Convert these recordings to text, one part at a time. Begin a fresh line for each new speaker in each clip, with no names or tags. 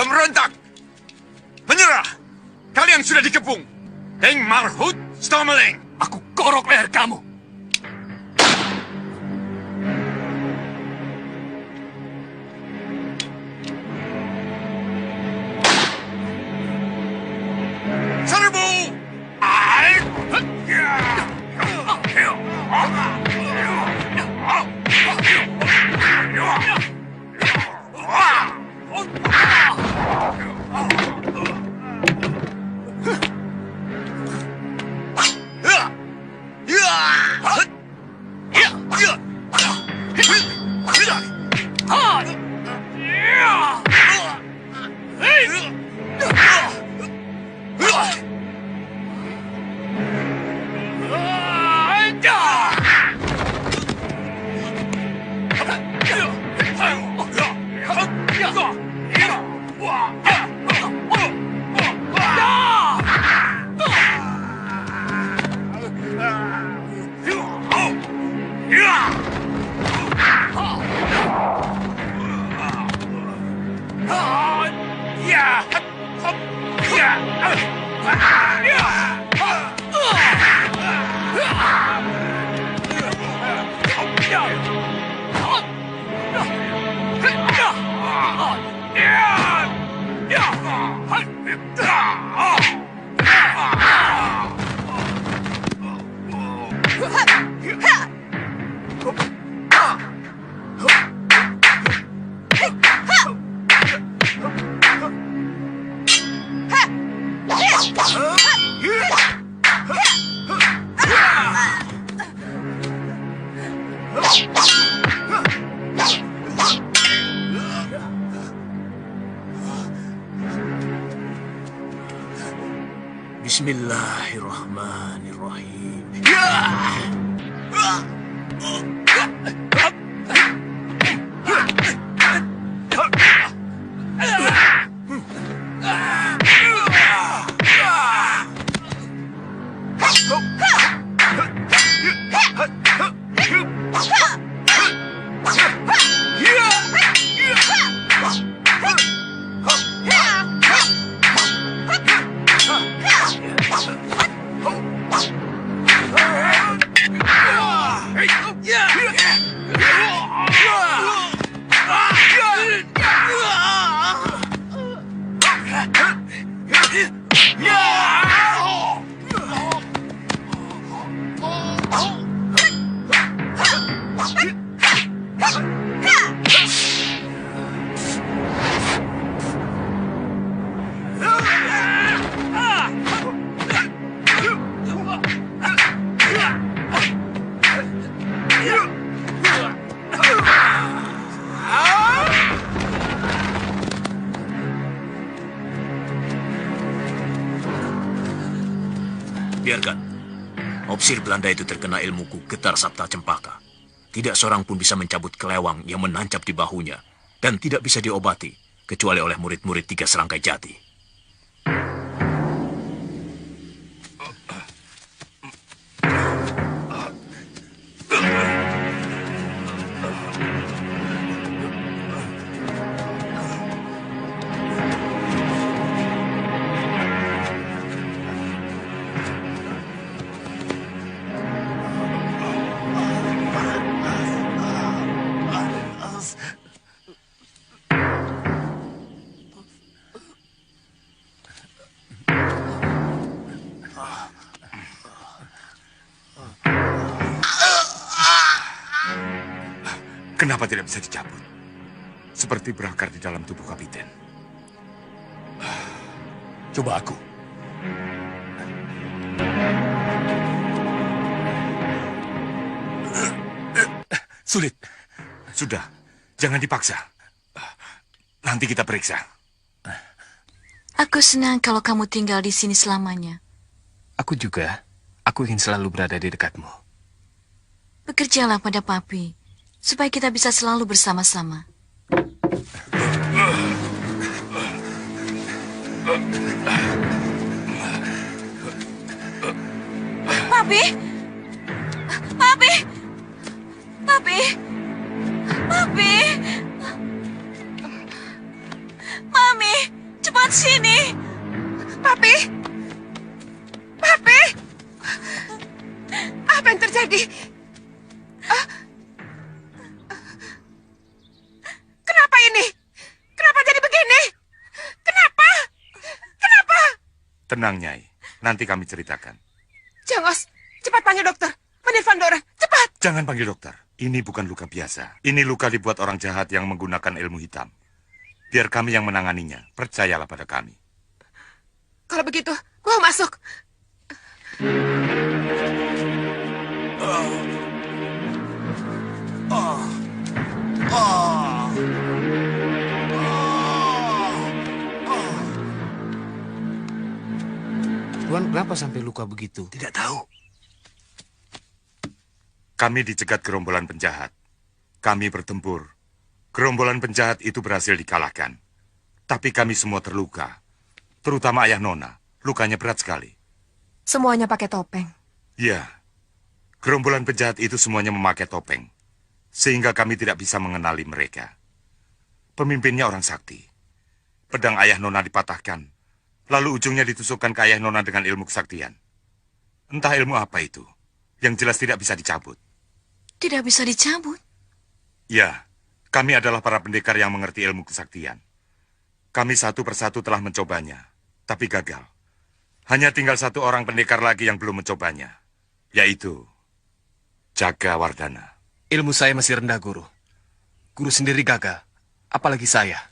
Pemberontak! Menyerah! Kalian sudah dikepung! Deng Marhut Stomeling!
Aku korok leher kamu!
Serbu!
Bismillahirrahmanirrahim.
Biarkan. Opsir Belanda itu terkena ilmuku Getar Sabta Cempaka. Tidak seorang pun bisa mencabut kelewang yang menancap di bahunya. Dan tidak bisa diobati, kecuali oleh murid-murid 3 Serangkai Jati.
Kenapa tidak bisa dicabut? Seperti berakar di dalam tubuh kapiten.
Coba aku. Sulit.
Sudah, jangan dipaksa. Nanti kita periksa.
Aku senang kalau kamu tinggal di sini selamanya.
Aku juga. Aku ingin selalu berada di dekatmu.
Bekerjalah pada Papi, supaya kita bisa selalu bersama-sama. Papi! Papi! Papi! Papi! Mami! lewat sini.
Papi! Papi! Apa yang terjadi? Kenapa ini? Kenapa jadi begini? Kenapa? Kenapa?
Tenang, Nyai. Nanti kami ceritakan.
Jangos, cepat panggil dokter. Menirvan Dora, cepat.
Jangan panggil dokter. Ini bukan luka biasa. Ini luka dibuat orang jahat yang menggunakan ilmu hitam. Biar kami yang menanganinya. Percayalah pada kami.
Kalau begitu, gua masuk.
Tuan, kenapa sampai luka begitu?
Tidak tahu.
Kami dicegat gerombolan penjahat. Kami bertempur. Gerombolan penjahat itu berhasil dikalahkan. Tapi kami semua terluka. Terutama ayah Nona. Lukanya berat sekali.
Semuanya pakai topeng.
Ya, gerombolan penjahat itu semuanya memakai topeng. Sehingga kami tidak bisa mengenali mereka. Pemimpinnya orang sakti. Pedang ayah Nona dipatahkan. Lalu ujungnya ditusukkan ke ayah Nona dengan ilmu kesaktian. Entah ilmu apa itu. Yang jelas tidak bisa dicabut.
Tidak bisa dicabut.
Ya, kami adalah para pendekar yang mengerti ilmu kesaktian. Kami satu persatu telah mencobanya, tapi gagal. Hanya tinggal satu orang pendekar lagi yang belum mencobanya, yaitu Jaga Wardana.
Ilmu saya masih rendah, Guru. Guru sendiri gagal, apalagi saya.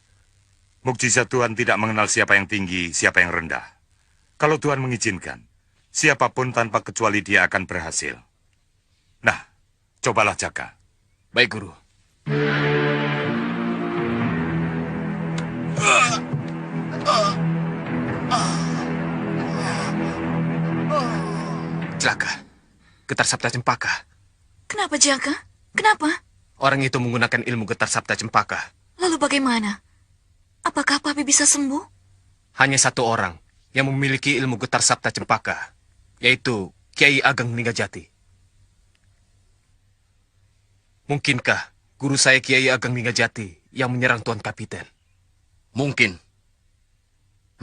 Mukjizat Tuhan tidak mengenal siapa yang tinggi, siapa yang rendah. Kalau Tuhan mengizinkan, siapapun tanpa kecuali dia akan berhasil. Nah, cobalah Jaka.
Baik, Guru. Celaka. Getar Sabta Cempaka.
Kenapa, Jaka? Kenapa?
Orang itu menggunakan ilmu Getar Sabta Cempaka.
Lalu bagaimana? Apakah Papi bisa sembuh?
Hanya satu orang yang memiliki ilmu Getar Sabta Cempaka, yaitu Kiai Ageng Ninggajati. Mungkinkah guru saya Kiai Ageng Ninggajati yang menyerang Tuan Kapiten?
Mungkin.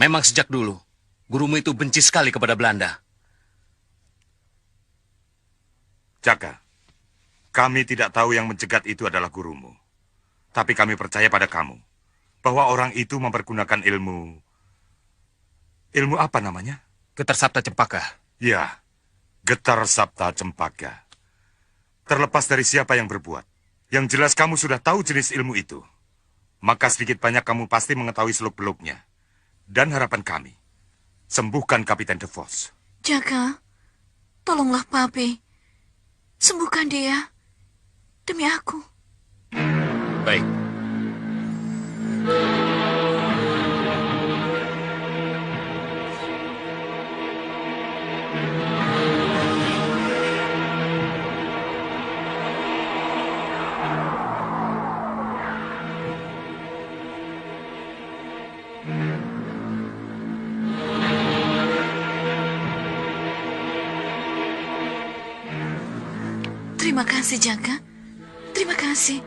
Memang sejak dulu, gurumu itu benci sekali kepada Belanda.
Jaka, kami tidak tahu yang mencegat itu adalah gurumu. Tapi kami percaya pada kamu, bahwa orang itu mempergunakan ilmu... Ilmu apa namanya?
Getar Sabta Cempaka.
Ya, Getar Sabta Cempaka. Terlepas dari siapa yang berbuat, yang jelas kamu sudah tahu jenis ilmu itu. Maka sedikit banyak kamu pasti mengetahui seluk-beluknya. Dan harapan kami, sembuhkan Kapiten De Vos.
Jaka, tolonglah Papi. Sembuhkan dia. Demi aku.
Baik.
Terima kasih, Jaka. Terima kasih.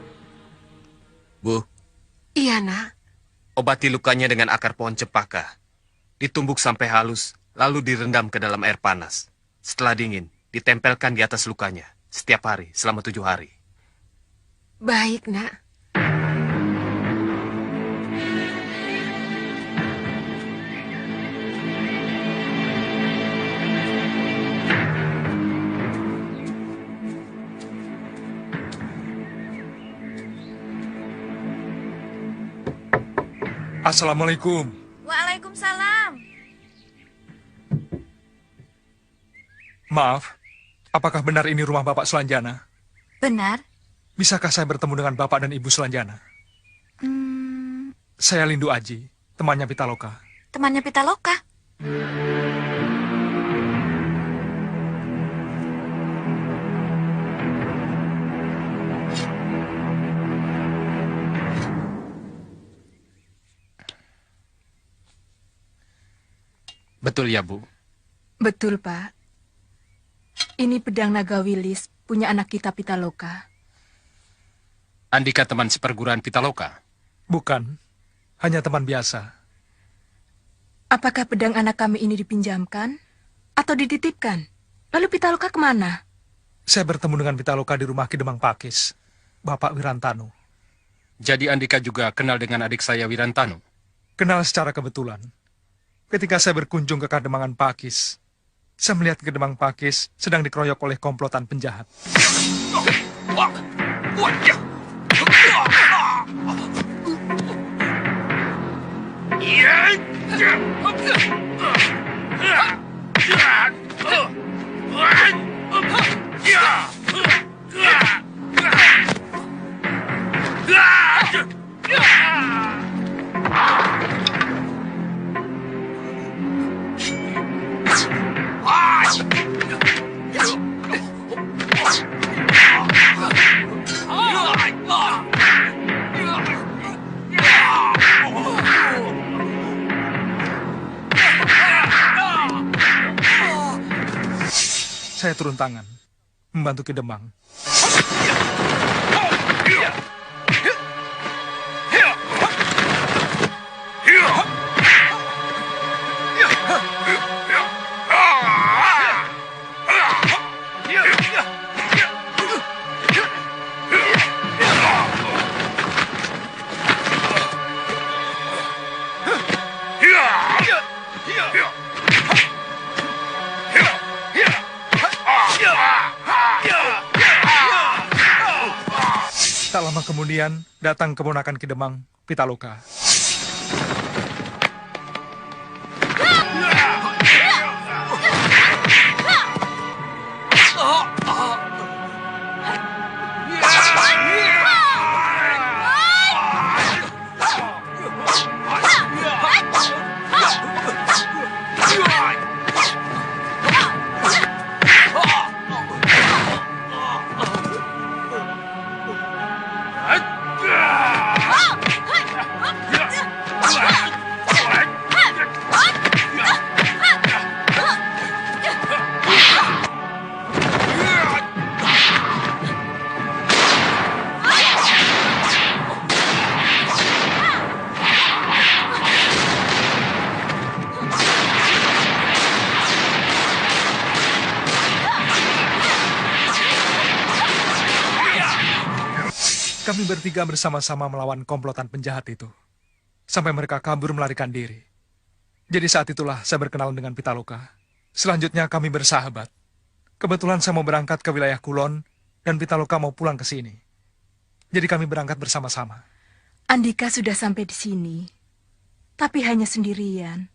Bu,
Iya, nak.
obati lukanya dengan akar pohon cempaka. Ditumbuk sampai halus, lalu direndam ke dalam air panas. Setelah dingin, ditempelkan di atas lukanya setiap hari selama 7 hari.
Baik, nak.
Assalamualaikum.
Waalaikumsalam.
Maaf, apakah benar ini rumah Bapak Sulanjana?
Benar?
Bisakah saya bertemu dengan Bapak dan Ibu Sulanjana? Saya Lindu Aji, temannya Pitaloka.
Temannya Pitaloka.
Betul ya, Bu?
Betul, Pak. Ini pedang naga wilis punya anak kita Pitaloka.
Andika teman seperguruan Pitaloka.
Bukan, hanya teman biasa.
Apakah pedang anak kami ini dipinjamkan atau dititipkan? Lalu Pitaloka kemana?
Saya bertemu dengan Pitaloka di rumah Kidemang Pakis, Bapak Wirantanu.
Jadi Andika juga kenal dengan adik saya Wirantanu?
Kenal secara kebetulan. Ketika saya berkunjung ke Kademangan Pakis, saya melihat Kedemang Pakis sedang dikeroyok oleh komplotan penjahat. Saya turun tangan, membantu Kidemang. Tak lama kemudian, datang keponakan Kidemang, Pitaloka. Kami bertiga bersama-sama melawan komplotan penjahat itu. Sampai mereka kabur melarikan diri. Jadi saat itulah saya berkenalan dengan Pitaloka. Selanjutnya kami bersahabat. Kebetulan saya mau berangkat ke wilayah Kulon, dan Pitaloka mau pulang ke sini. Jadi kami berangkat bersama-sama.
Andika sudah sampai di sini, tapi hanya sendirian.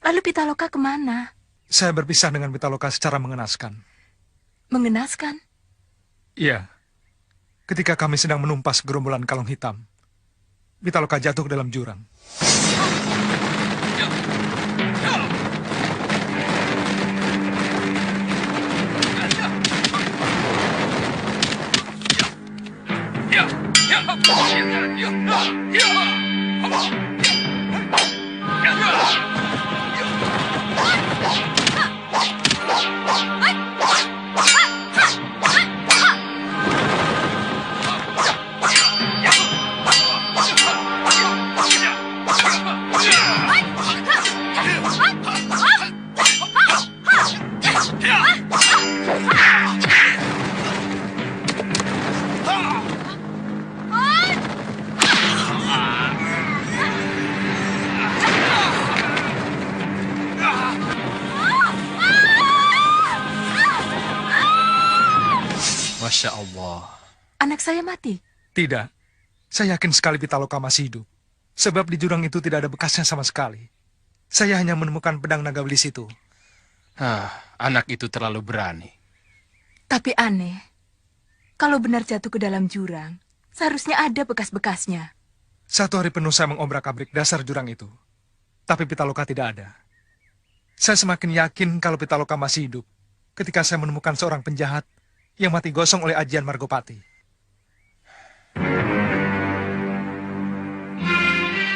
Lalu Pitaloka kemana?
Saya berpisah dengan Pitaloka secara mengenaskan.
Mengenaskan?
Iya. Ketika kami sedang menumpas gerombolan kalung hitam, Pitaloka jatuh ke dalam jurang.
Masya Allah.
Anak saya mati.
Tidak. Saya yakin sekali Pitaloka masih hidup. Sebab di jurang itu tidak ada bekasnya sama sekali. Saya hanya menemukan pedang naga wilis itu.
Anak itu terlalu berani.
Tapi aneh. Kalau benar jatuh ke dalam jurang, seharusnya ada bekas-bekasnya.
Satu hari penuh saya mengobrak-abrik dasar jurang itu. Tapi Pitaloka tidak ada. Saya semakin yakin kalau Pitaloka masih hidup ketika saya menemukan seorang penjahat yang mati gosong oleh ajian Margopati.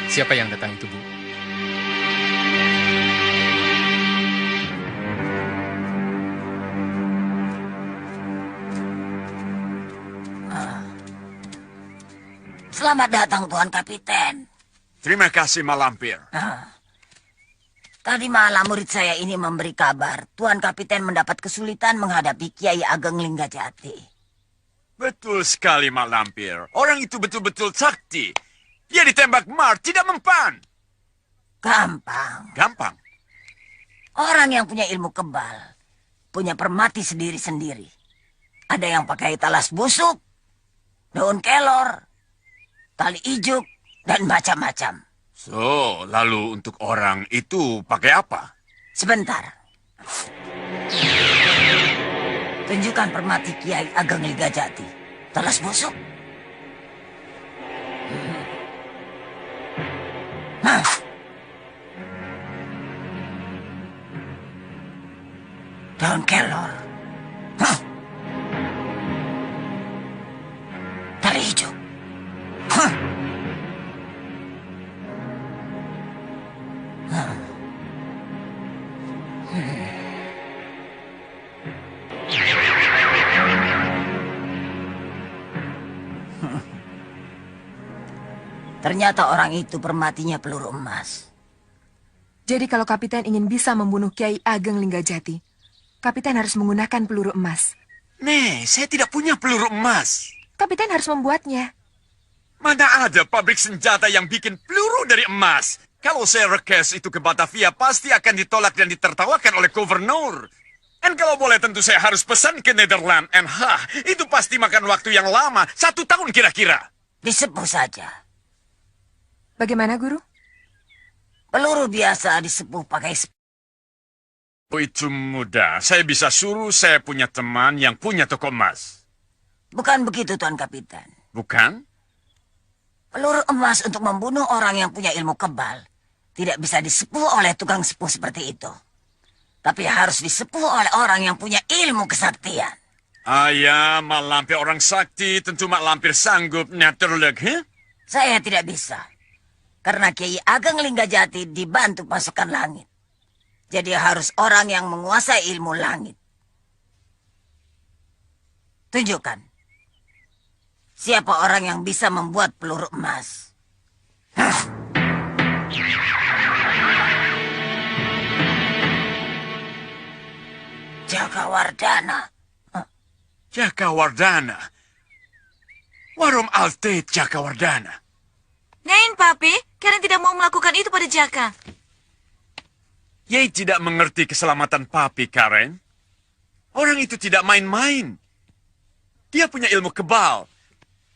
Siapa yang datang itu, Bu?
Selamat datang, Tuan Kapiten.
Terima kasih, Malampir.
Tadi malam murid saya ini memberi kabar, Tuan Kapiten mendapat kesulitan menghadapi Kiai Ageng Linggajati.
Betul sekali, Mak Lampir. Orang itu betul-betul sakti. Dia ditembak Mar, tidak mempan.
Gampang.
Gampang.
Orang yang punya ilmu kebal, punya permati sendiri-sendiri. Ada yang pakai talas busuk, daun kelor, tali ijuk, dan macam-macam.
So, lalu untuk orang itu pakai apa?
Sebentar. Tunjukkan permati Kiai Ageng Linggajati. Talas busuk. Hah? Daun kelor. Hah? Tali hijau. Hah? Ternyata orang itu permatinya peluru emas.
Jadi kalau Kapiten ingin bisa membunuh Kiai Ageng Linggajati, Kapiten harus menggunakan peluru emas.
Nih, saya tidak punya peluru emas.
Kapiten harus membuatnya.
Mana ada pabrik senjata yang bikin peluru dari emas? Kalau saya request itu ke Batavia, pasti akan ditolak dan ditertawakan oleh gubernur. Dan kalau boleh tentu saya harus pesan ke Nederland. And itu pasti makan waktu yang lama, 1 tahun kira-kira.
Disepuh saja.
Bagaimana, Guru?
Peluru biasa disepuh pakai
Itu mudah. Saya bisa suruh saya punya teman yang punya toko emas.
Bukan begitu, Tuan Kapiten.
Bukan?
Peluru emas untuk membunuh orang yang punya ilmu kebal tidak bisa disepuh oleh tukang sepuh seperti itu. Tapi harus disepuh oleh orang yang punya ilmu kesaktian.
Ya, Mak Lampir orang sakti, tentu Mak Lampir sanggup naturleg,
Saya tidak bisa. Karena Kiai Ageng Linggajati dibantu pasukan langit. Jadi harus orang yang menguasai ilmu langit. Tunjukkan. Siapa orang yang bisa membuat peluru emas? Jakawardana.
Jakawardana. Warum Alte Jakawardana?
Ngain, Papi? Karen tidak mau melakukan itu pada Jaka.
Yei tidak mengerti keselamatan papi, Karen. Orang itu tidak main-main. Dia punya ilmu kebal.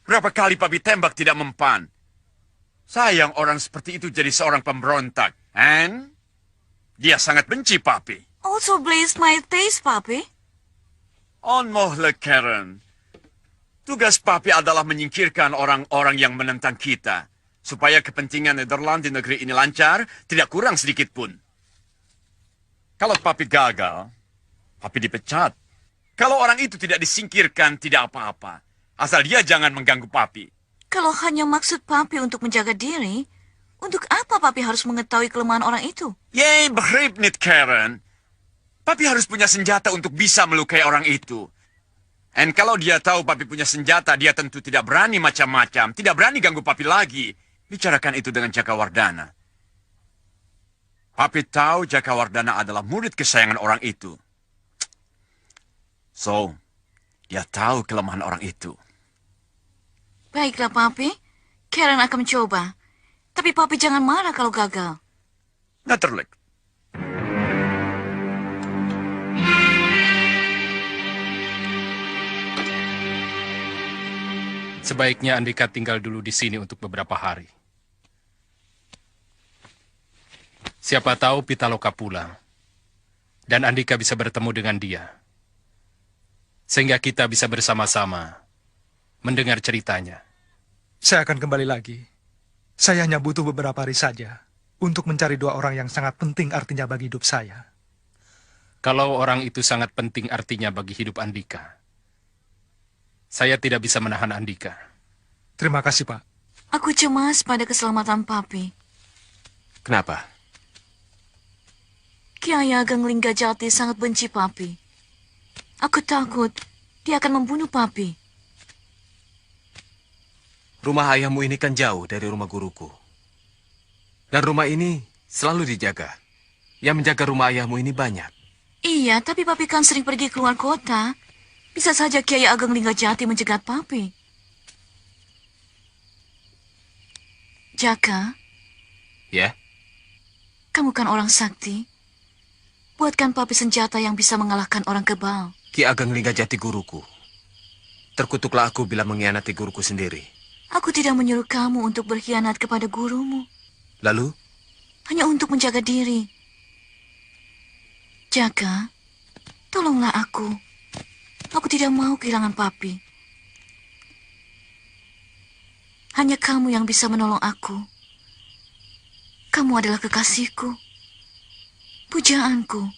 Berapa kali papi tembak tidak mempan. Sayang orang seperti itu jadi seorang pemberontak. And dia sangat benci papi.
Also blaze my taste, Papi.
Onmohle, Karen. Tugas papi adalah menyingkirkan orang-orang yang menentang kita. Supaya kepentingan Nederland di negeri ini lancar, tidak kurang sedikit pun. Kalau papi gagal, papi dipecat. Kalau orang itu tidak disingkirkan, tidak apa-apa. Asal dia jangan mengganggu papi.
Kalau hanya maksud Papi untuk menjaga diri, untuk apa Papi harus mengetahui kelemahan orang itu?
Yei, begrijp niet, Karen. Papi harus punya senjata untuk bisa melukai orang itu. Dan kalau dia tahu papi punya senjata, dia tentu tidak berani macam-macam. Tidak berani ganggu papi lagi. Bicarakan itu dengan Jakawardana. Papi tahu Jakawardana adalah murid kesayangan orang itu. So, dia tahu kelemahan orang itu.
Baiklah, Papi. Karen akan mencoba. Tapi Papi jangan marah kalau gagal.
Natuurlijk.
Sebaiknya Andika tinggal dulu di sini untuk beberapa hari. Siapa tahu Pitaloka pulang. Dan Andika bisa bertemu dengan dia. Sehingga kita bisa bersama-sama mendengar ceritanya.
Saya akan kembali lagi. Saya hanya butuh beberapa hari saja untuk mencari 2 orang yang sangat penting artinya bagi hidup saya.
Kalau orang itu sangat penting artinya bagi hidup Andika, saya tidak bisa menahan Andika.
Terima kasih, Pak.
Aku cemas pada keselamatan Papi.
Kenapa?
Kiai Ageng Linggajati sangat benci Papi. Aku takut dia akan membunuh Papi.
Rumah ayahmu ini kan jauh dari rumah guruku. Dan rumah ini selalu dijaga. Yang menjaga rumah ayahmu ini banyak.
Iya, tapi papi kan sering pergi keluar kota. Bisa saja Kiai Ageng Linggajati mencegat papi. Jaka,
Ya,
kamu kan orang sakti. Buatkan papi senjata yang bisa mengalahkan orang kebal.
Ki Ageng Linggajati guruku. Terkutuklah aku bila mengkhianati guruku sendiri.
Aku tidak menyuruh kamu untuk berkhianat kepada gurumu.
Lalu,
Hanya untuk menjaga diri. Jaka, tolonglah aku. Aku tidak mau kehilangan papi. Hanya kamu yang bisa menolong aku. Kamu adalah kekasihku. Pujaanku.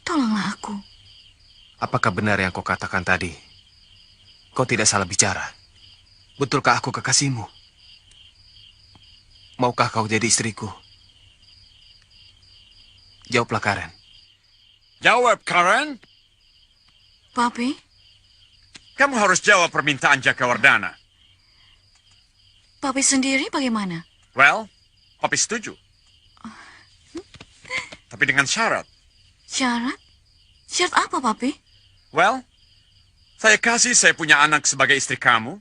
Tolonglah aku.
apakah benar yang kau katakan tadi? Kau tidak salah bicara. Betulkah aku kekasihmu? Maukah kau jadi istriku? Jawablah, Karen.
Jawab, Karen.
Papi,
Kamu harus jawab permintaan Jakawardana.
papi sendiri bagaimana?
Well, Papi setuju. Tapi dengan syarat.
Syarat? Syarat apa, papi?
Well, saya kasih saya punya anak sebagai istri kamu.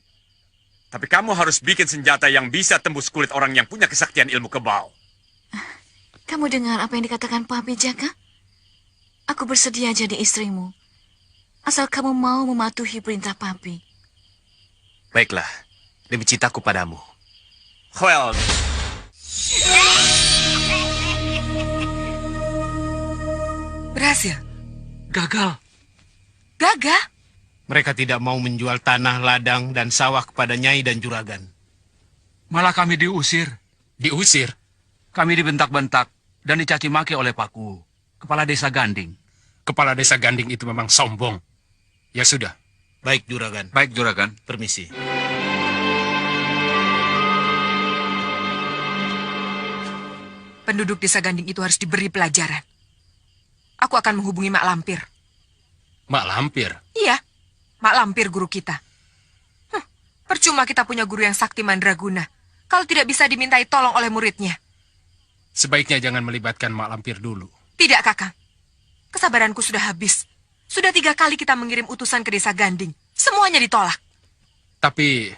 Tapi kamu harus bikin senjata yang bisa tembus kulit orang yang punya kesaktian ilmu kebal.
Kamu dengar apa yang dikatakan papi, Jaka? Aku bersedia jadi istrimu. Asal kamu mau mematuhi perintah papi.
Baiklah, demi cintaku padamu.
Well,
Berhasil.
Gagal.
Gagal.
Mereka tidak mau menjual tanah, ladang, dan sawah kepada Nyai dan Juragan.
Malah kami diusir.
Diusir?
Kami dibentak-bentak dan dicaci maki oleh Paku, kepala desa Ganding.
Kepala desa Ganding itu memang sombong. Ya sudah.
Baik, Juragan.
Baik, Juragan.
Permisi.
Penduduk desa Ganding itu harus diberi pelajaran. Aku akan menghubungi Mak Lampir.
Mak Lampir?
Iya, Mak Lampir guru kita. Percuma kita punya guru yang sakti mandraguna kalau tidak bisa dimintai tolong oleh muridnya.
Sebaiknya jangan melibatkan Mak Lampir dulu.
Tidak, Kakang. Kesabaranku sudah habis. Sudah 3 kali kita mengirim utusan ke desa Ganding. Semuanya ditolak.
Tapi...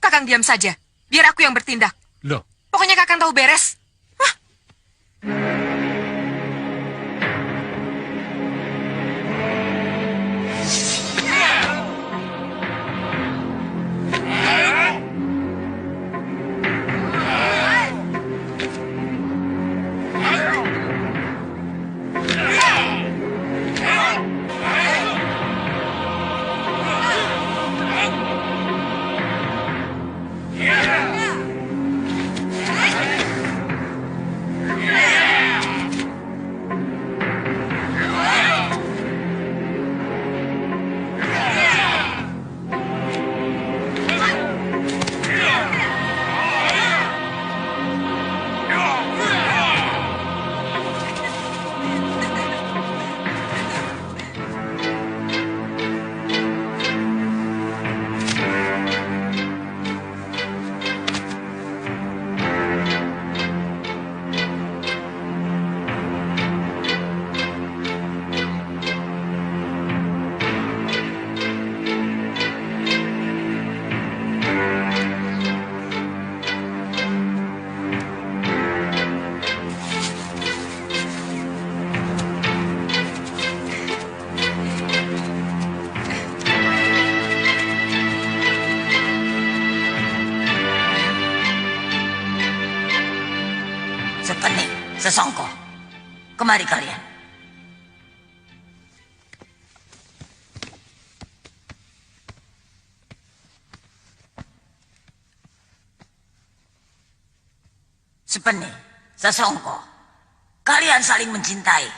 Kakang diam saja. Biar aku yang bertindak.
Loh?
Pokoknya Kakang tahu beres.
Sepening, sesongko. Kemari kalian. Sepening, sesongko. Kalian saling mencintai.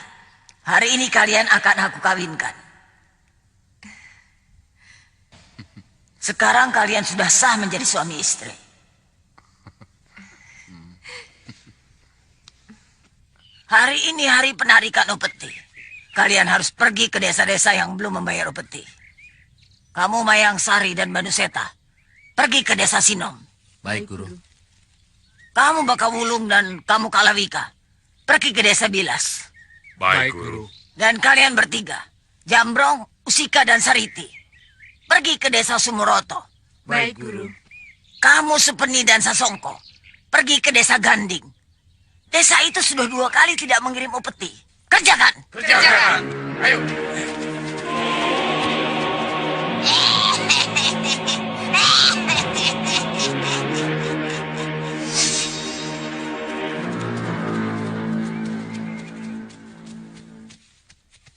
Hari ini kalian akan aku kawinkan. Sekarang kalian sudah sah menjadi suami istri. Hari ini hari penarikan upeti. Kalian harus pergi ke desa-desa yang belum membayar upeti. Kamu Mayang Sari dan Manuseta, pergi ke desa Sinom.
Baik, Guru.
Kamu Bakawulung dan kamu Kalawika, pergi ke desa Bilas.
Baik, Guru.
Dan kalian bertiga, Jambrong, Usika, dan Sariti, pergi ke desa Sumuroto.
Baik, Guru.
Kamu Supeni dan Sasongko, pergi ke desa Ganding. Desa itu sudah 2 kali tidak mengirim upeti. Kerjakan!
Kerjakan! Ayo!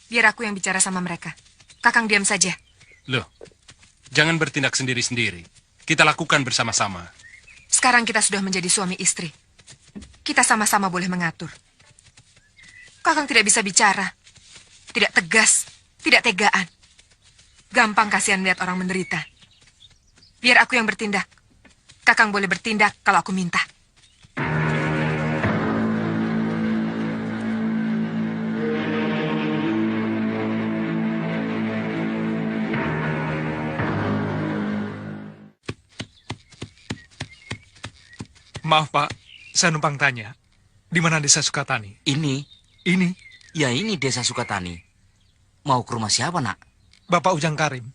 Biar aku yang bicara sama mereka. Kakang diam saja.
Loh, jangan bertindak sendiri-sendiri. Kita lakukan bersama-sama.
Sekarang kita sudah menjadi suami istri. Kita sama-sama boleh mengatur. Kakang tidak bisa bicara. Tidak tegas, tidak tegaan. Gampang kasihan melihat orang menderita. Biar aku yang bertindak. Kakang boleh bertindak kalau aku minta.
Maaf, Pak. Saya numpang tanya. Di mana desa Sukatani?
Ini?
Ini.
Ya ini desa Sukatani. Mau ke rumah siapa, nak?
Bapak Ujang Karim.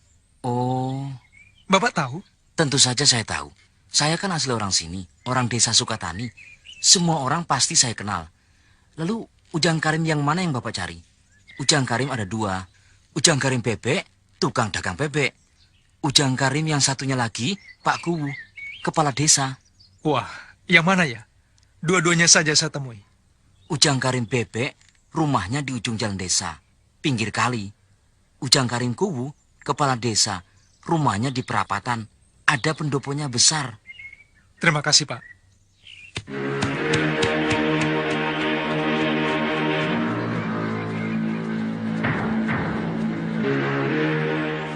Oh,
Bapak tahu?
tentu saja saya tahu. Saya kan asli orang sini, orang desa Sukatani. Semua orang pasti saya kenal. Lalu Ujang Karim yang mana yang Bapak cari? Ujang Karim ada 2. Ujang Karim bebek, tukang dagang bebek. Ujang Karim yang satunya lagi, Pak Kuwu, kepala desa.
Wah, yang mana ya? Dua-duanya saja saya temui.
Ujang Karim bebek, rumahnya di ujung jalan desa, pinggir kali. Ujang Karim Kuwu, kepala desa, rumahnya di perapatan, ada pendoponya besar.
Terima kasih, Pak.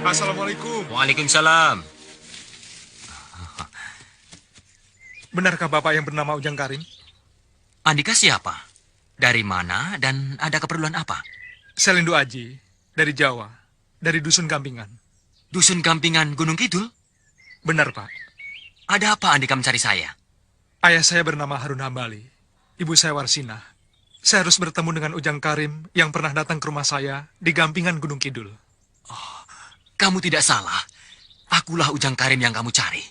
Assalamualaikum.
Waalaikumsalam.
Benarkah Bapak yang bernama Ujang Karim?
Andika siapa? Dari mana dan ada keperluan apa?
Selindo Aji, dari Jawa, dari Dusun Gampingan.
Dusun Gampingan Gunung Kidul?
Benar, Pak.
Ada apa Andika mencari saya?
Ayah saya bernama Harun Hambali. Ibu saya Warsinah. Saya harus bertemu dengan Ujang Karim yang pernah datang ke rumah saya di Gampingan Gunung Kidul.
Kamu tidak salah. Akulah Ujang Karim yang kamu cari.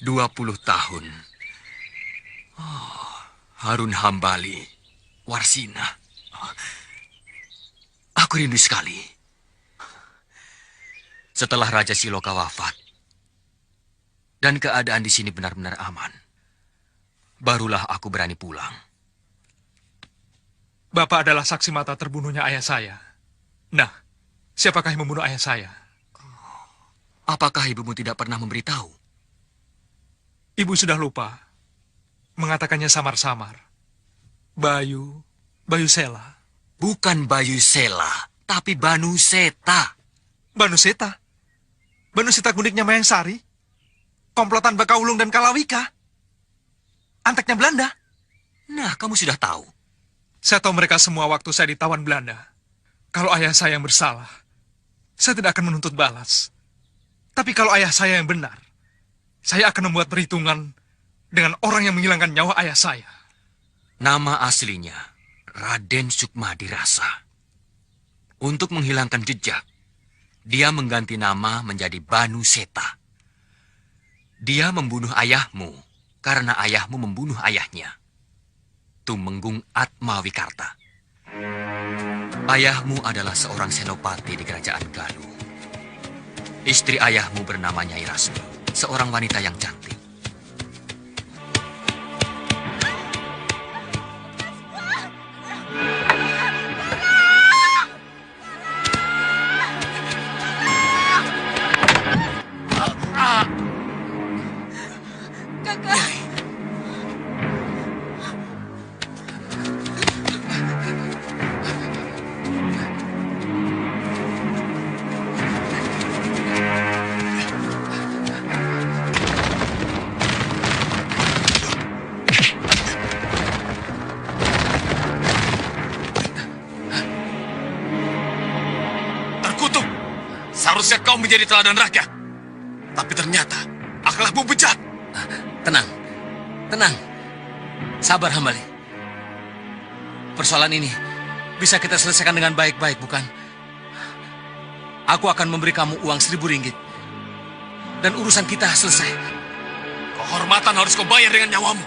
20 tahun. Harun Hambali, Warsinah. Aku rindu sekali. Setelah Raja Siloka wafat, dan keadaan di sini benar-benar aman, barulah aku berani pulang.
Bapak adalah saksi mata terbunuhnya ayah saya. Nah, siapakah yang membunuh ayah saya?
Apakah ibumu tidak pernah memberitahu?
Ibu sudah lupa. Mengatakannya samar-samar. Bayu Sela.
Bukan Bayu Sela, tapi Banu Seta.
Banu Seta? Banu Seta gundiknya Mayang Sari? Komplotan Bakaulung dan Kalawika? Anteknya Belanda?
Nah, kamu sudah tahu.
Saya tahu mereka semua waktu saya ditawan Belanda. Kalau ayah saya yang bersalah, saya tidak akan menuntut balas. Tapi kalau ayah saya yang benar, saya akan membuat perhitungan dengan orang yang menghilangkan nyawa ayah saya.
Nama aslinya Raden Sukmadi Rasa. Untuk menghilangkan jejak, dia mengganti nama menjadi Banu Seta. Dia membunuh ayahmu karena ayahmu membunuh ayahnya. Tumenggung Atmawikarta. Ayahmu adalah seorang senopati di kerajaan Galuh. Istri ayahmu bernama Nyai Rasmi, seorang wanita yang cantik.
Seharusnya kau menjadi teladan rakyat. Tapi ternyata akhlakmu bejat.
Tenang, tenang. Sabar, Hambali. Persoalan ini bisa kita selesaikan dengan baik-baik, bukan? Aku akan memberi kamu uang 1.000 ringgit. Dan urusan kita selesai.
Kehormatan harus kau bayar dengan nyawamu.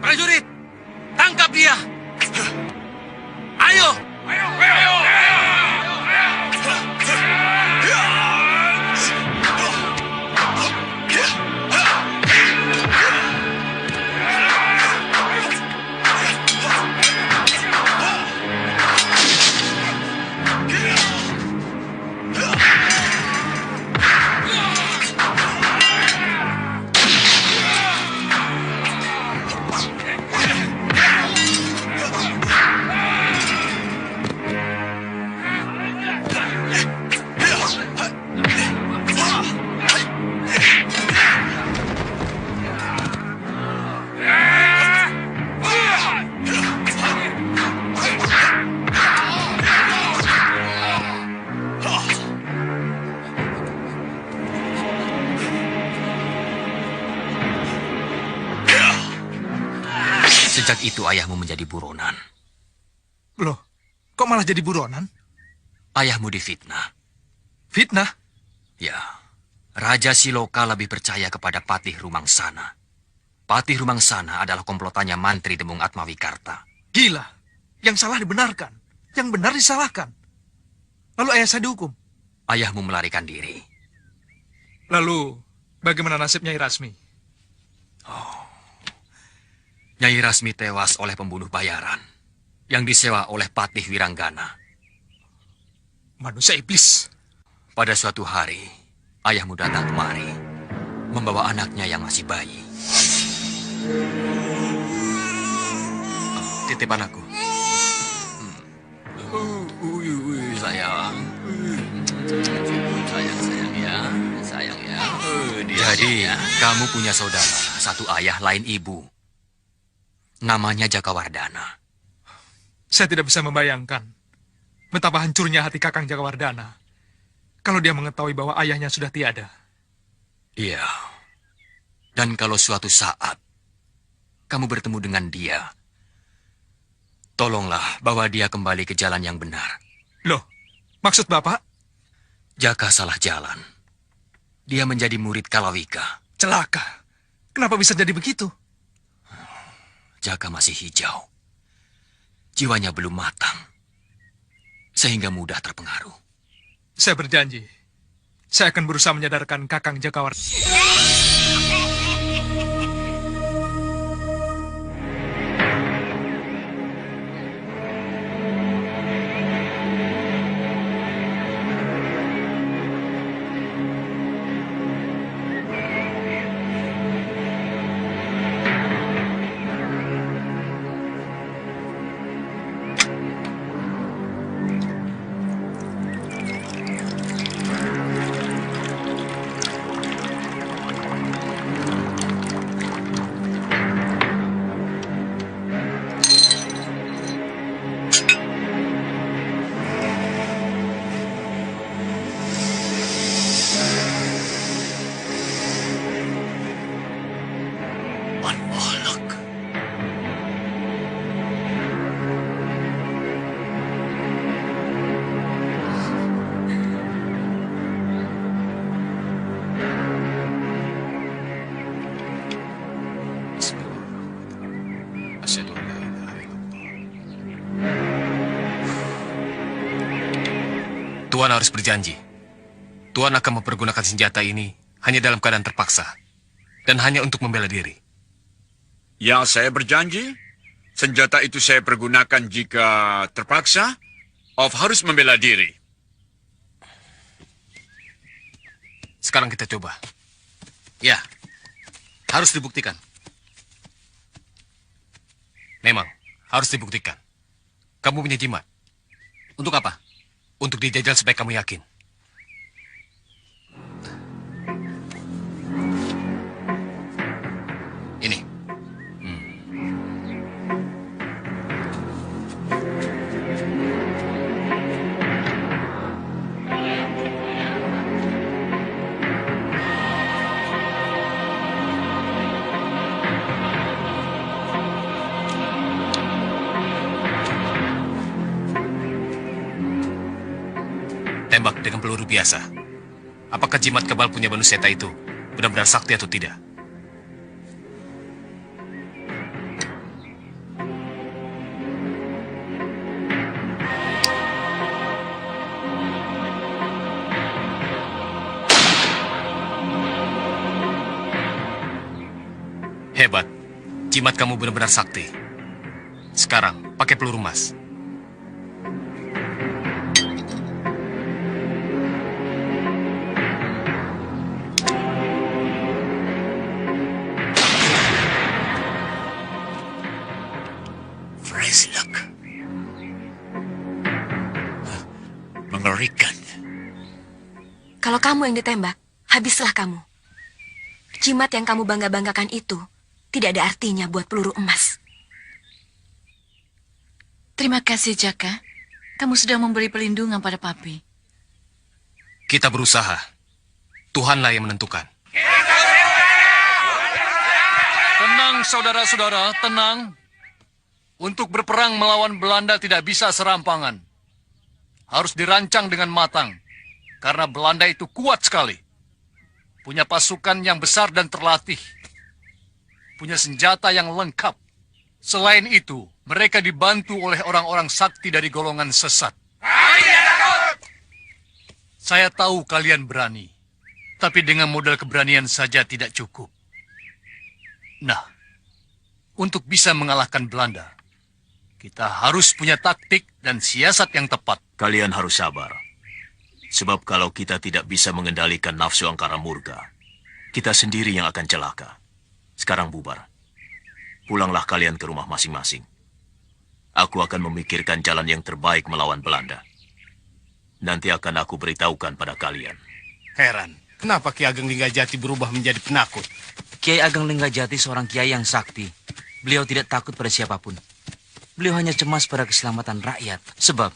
Prajurit, tangkap dia. Ayo. Sejak itu ayahmu menjadi buronan.
Loh, kok malah jadi buronan?
Ayahmu difitnah.
Fitnah?
Ya, Raja Siloka lebih percaya kepada Patih Rumangsana. Patih Rumangsana adalah komplotannya Mantri Demung Atmawikarta.
Gila, yang salah dibenarkan, yang benar disalahkan. Lalu ayah saya dihukum.
Ayahmu melarikan diri.
Lalu, bagaimana nasib Nyai Rasmi?
Nyai Rasmi tewas oleh pembunuh bayaran yang disewa oleh Patih Wiranggana.
Manusia iblis.
Pada suatu hari, ayahmu datang kemari, membawa anaknya yang masih bayi. Titipan aku. Sayang. Sayang ya. Sayang ya. Jadi, kamu punya saudara, satu ayah lain ibu. Namanya Jakawardana.
Saya tidak bisa membayangkan betapa hancurnya hati Kakang Jakawardana kalau dia mengetahui bahwa ayahnya sudah tiada.
Iya. Dan kalau suatu saat kamu bertemu dengan dia, tolonglah bawa dia kembali ke jalan yang benar.
Loh, maksud Bapak?
Jaka salah jalan. Dia menjadi murid Kalawika.
Celaka. Kenapa bisa jadi begitu?
Jaka masih hijau. Jiwanya belum matang. Sehingga mudah terpengaruh.
Saya berjanji. Saya akan berusaha menyadarkan Kakang Jakawardana.
Tuan harus berjanji. Tuan akan mempergunakan senjata ini hanya dalam keadaan terpaksa. dan hanya untuk membela diri.
Ya, saya berjanji. Senjata itu saya pergunakan jika terpaksa. Of harus membela diri.
Sekarang kita coba.
Ya, harus dibuktikan.
Memang, harus dibuktikan. Kamu punya jimat.
Untuk apa?
Untuk dijajal supaya kamu yakin.
Ini.
Tembak dengan peluru biasa. Apakah jimat kebal punya Manuseta itu benar-benar sakti atau tidak? Hebat. Jimat kamu benar-benar sakti. Sekarang, pakai peluru emas.
Fresh luck. Mengerikan.
Kalau kamu yang ditembak, habislah kamu. Jimat yang kamu bangga-banggakan itu tidak ada artinya buat peluru emas.
Terima kasih, Jaka. Kamu sudah memberi pelindungan pada Papi.
Kita berusaha. Tuhanlah yang menentukan.
Tenang, saudara-saudara, tenang. Untuk berperang melawan Belanda tidak bisa serampangan. Harus dirancang dengan matang. Karena Belanda itu kuat sekali. Punya pasukan yang besar dan terlatih. Punya senjata yang lengkap. Selain itu, mereka dibantu oleh orang-orang sakti dari golongan sesat. Saya tahu kalian berani. Tapi dengan modal keberanian saja tidak cukup. Nah, untuk bisa mengalahkan Belanda, kita harus punya taktik dan siasat yang tepat.
Kalian harus sabar. Sebab kalau kita tidak bisa mengendalikan nafsu angkara murka, kita sendiri yang akan celaka. Sekarang bubar. Pulanglah kalian ke rumah masing-masing. Aku akan memikirkan jalan yang terbaik melawan Belanda. Nanti akan aku beritahukan pada kalian.
Heran, kenapa Ki Ageng Linggajati berubah menjadi penakut?
Kiai Ageng Linggajati seorang kiai yang sakti. Beliau tidak takut pada siapapun. Beliau hanya cemas pada keselamatan rakyat. Sebab,